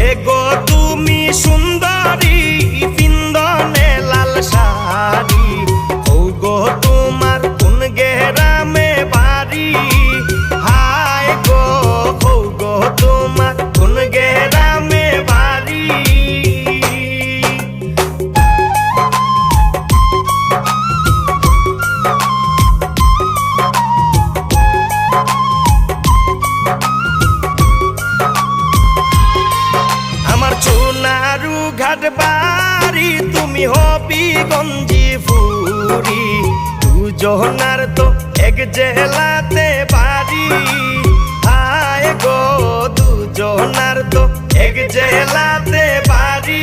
এগো তুমি সুন্দরী পিন্দনে লাল শাড়ি, ওগো তোমার কোন গেরামে বাড়ি, হায় গো ওগো তোমার কোন গেরামে বাড়ি। সোনারু ঘাট বাড়ি তুমি হবিগঞ্জি ফুরি, দুজনার তো এক জেলাতে বাড়ি, হায় গো দুজনার তো এক জেলাতে বাড়ি।